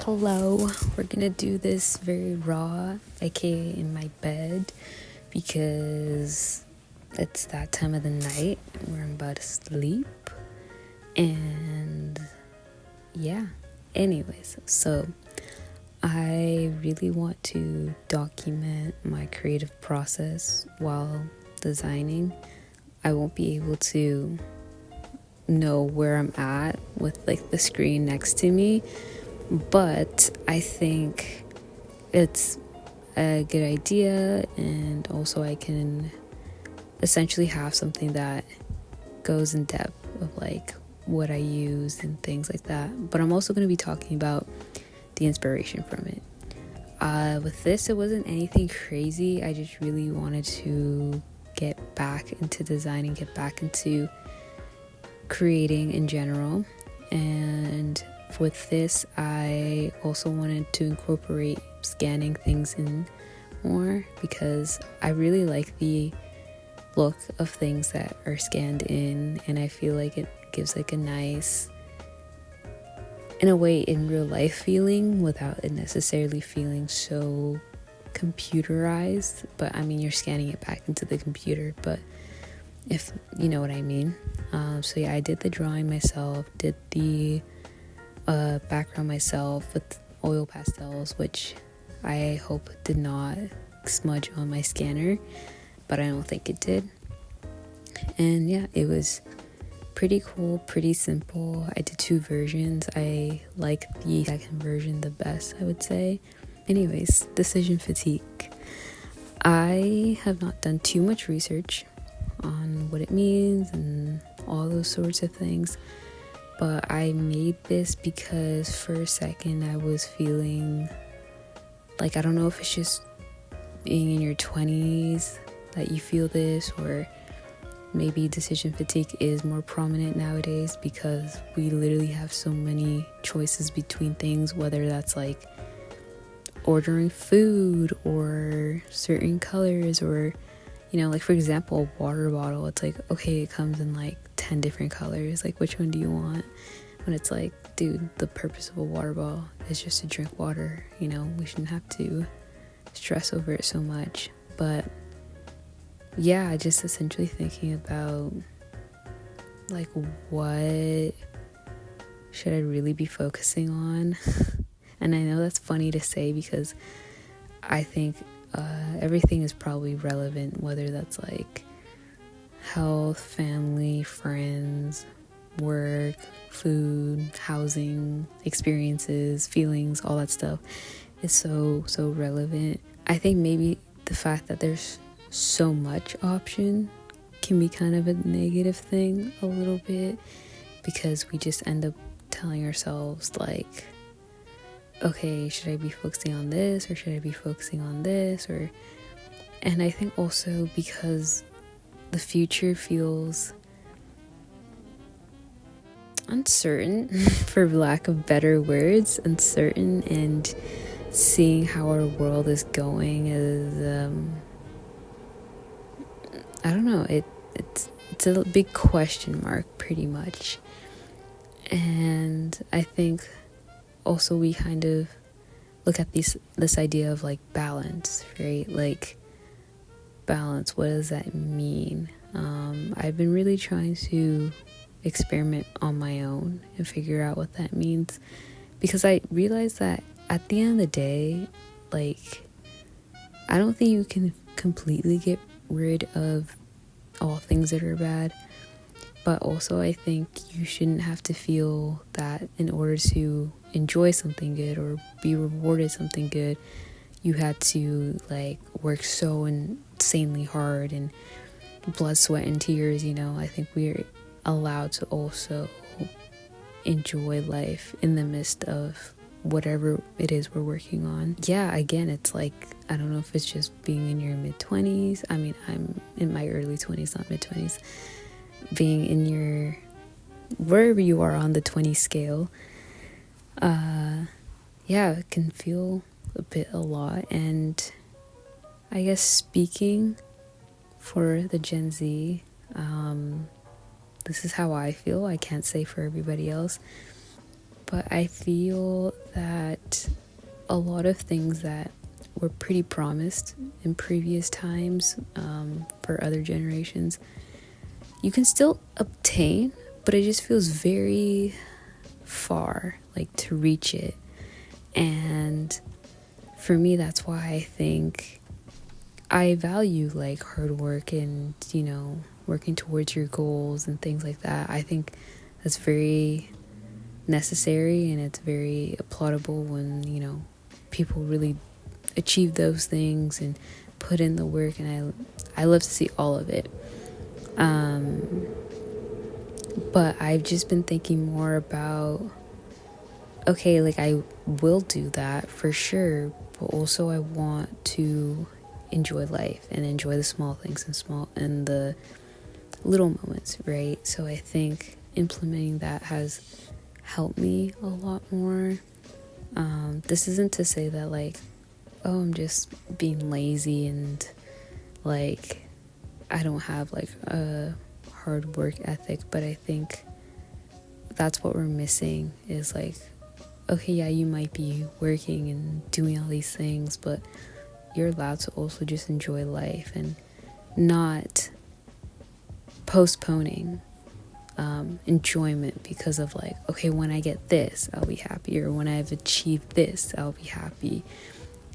Hello, we're gonna do this very raw, aka in my bed, because it's that time of the night where I'm about to sleep. And yeah, anyways, so I really want to document my creative process while designing. I won't be able to know where I'm at with like the screen next to me, but I think it's a good idea, and also I can essentially have something that goes in depth of like what I use and things like that. But I'm also going to be talking about the inspiration from it. With this, it wasn't anything crazy. I just really wanted to get back into designing, get back into creating in general. And with this, I also wanted to incorporate scanning things in more, because I really like the look of things that are scanned in, and I feel like it gives like a nice, in a way, in real life feeling without it necessarily feeling so computerized. But I mean, you're scanning it back into the computer, but if you know what I mean. So yeah, I did the drawing myself, did the background myself with oil pastels, which I hope did not smudge on my scanner, but I don't think it did. And yeah, it was pretty cool, pretty simple. I did 2 versions. I like the second version the best, I would say. Anyways, decision fatigue. I have not done too much research on what it means and all those sorts of things, but I made this because for a second I was feeling like, I don't know if it's just being in your 20s that you feel this, or maybe decision fatigue is more prominent nowadays because we literally have so many choices between things, whether that's like ordering food or certain colors, or you know, like for example, a water bottle. It's like, okay, it comes in like 10 different colors, like which one do you want? When it's like, dude, the purpose of a water bottle is just to drink water, you know, we shouldn't have to stress over it so much. But yeah, just essentially thinking about like, what should I really be focusing on? And I know that's funny to say because I think everything is probably relevant, whether that's like health, family, friends, work, food, housing, experiences, feelings, all that stuff is so relevant. I think maybe the fact that there's so much option can be kind of a negative thing a little bit, because we just end up telling ourselves like, okay, should I be focusing on this or should I be focusing on this? Or, and I think also because the future feels uncertain, for lack of better words, uncertain, and seeing how our world is going is, I don't know, it's a big question mark pretty much. And I think also we kind of look at this idea of like balance, right? Like balance, what does that mean? I've been really trying to experiment on my own and figure out what that means, because I realized that at the end of the day, like, I don't think you can completely get rid of all things that are bad, but also I think you shouldn't have to feel that in order to enjoy something good or be rewarded something good, you had to like work so insanely hard and blood, sweat, and tears. You know, I think we're allowed to also enjoy life in the midst of whatever it is we're working on. Yeah, again, it's like, I don't know if it's just being in your mid-20s. I mean, I'm in my early 20s, not mid-20s. Being in your, wherever you are on the 20 scale, yeah, it can feel a lot. And I guess speaking for the Gen Z, this is how I feel. I can't say for everybody else, but I feel that that a lot of things that were pretty promised in previous times, for other generations, you can still obtain, but it just feels very far, like, to reach it. And for me, that's why I think I value like hard work and, working towards your goals and things like that. I think that's very necessary, and it's very applaudable when, people really achieve those things and put in the work, and I love to see all of it. But I've just been thinking more about, okay, like, I will do that for sure, but also I want to enjoy life and enjoy the small things and the little moments, right? So I think implementing that has helped me a lot more. This isn't to say that, like, oh, I'm just being lazy and, like, I don't have, like, a hard work ethic, but I think that's what we're missing is, like, okay, yeah, you might be working and doing all these things, but you're allowed to also just enjoy life and not postponing enjoyment because of, like, okay, when I get this, I'll be happy, or when I've achieved this, I'll be happy,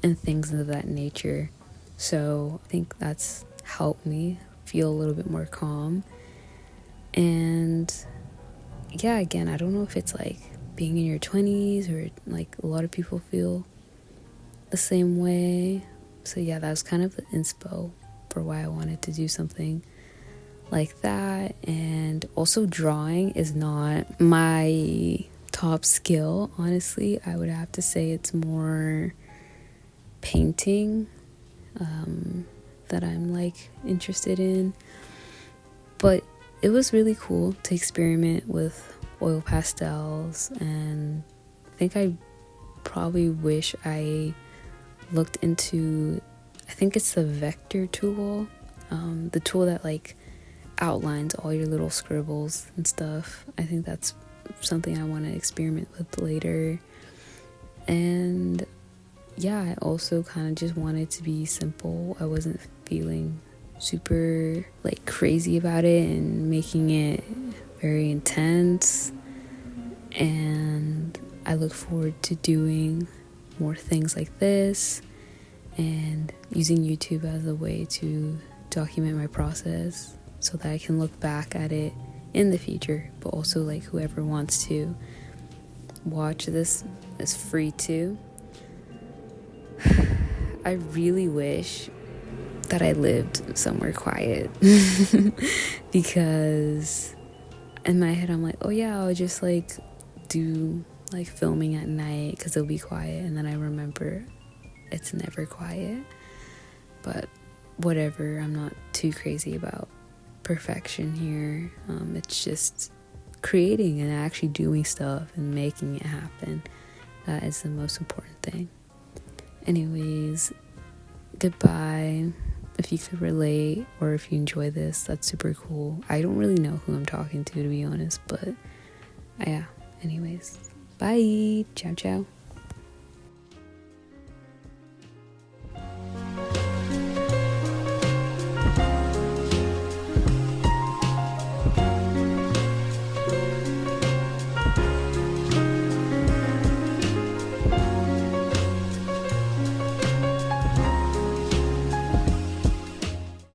and things of that nature. So I think that's helped me feel a little bit more calm. And yeah, again, I don't know if it's like being in your 20s or like a lot of people feel the same way. So yeah, that was kind of the inspo for why I wanted to do something like that. And also, drawing is not my top skill, honestly. I would have to say it's more painting that I'm like interested in. But it was really cool to experiment with oil pastels, and I think I probably wish I looked into, I think it's the vector tool, the tool that like outlines all your little scribbles and stuff. I think that's something I want to experiment with later. And yeah, I also kind of just wanted to be simple. I wasn't feeling super like crazy about it and making it very intense. And I look forward to doing more things like this and using YouTube as a way to document my process so that I can look back at it in the future. But also, like, whoever wants to watch this is free to. I really wish that I lived somewhere quiet because in my head I'm like, oh yeah, I'll just like do like filming at night because it'll be quiet, and then I remember it's never quiet. But whatever, I'm not too crazy about perfection here. It's just creating and actually doing stuff and making it happen. That is the most important thing. Anyways, goodbye. If you could relate or if you enjoy this, that's super cool. I don't really know who I'm talking to be honest, but yeah. Anyways, bye. Ciao, ciao.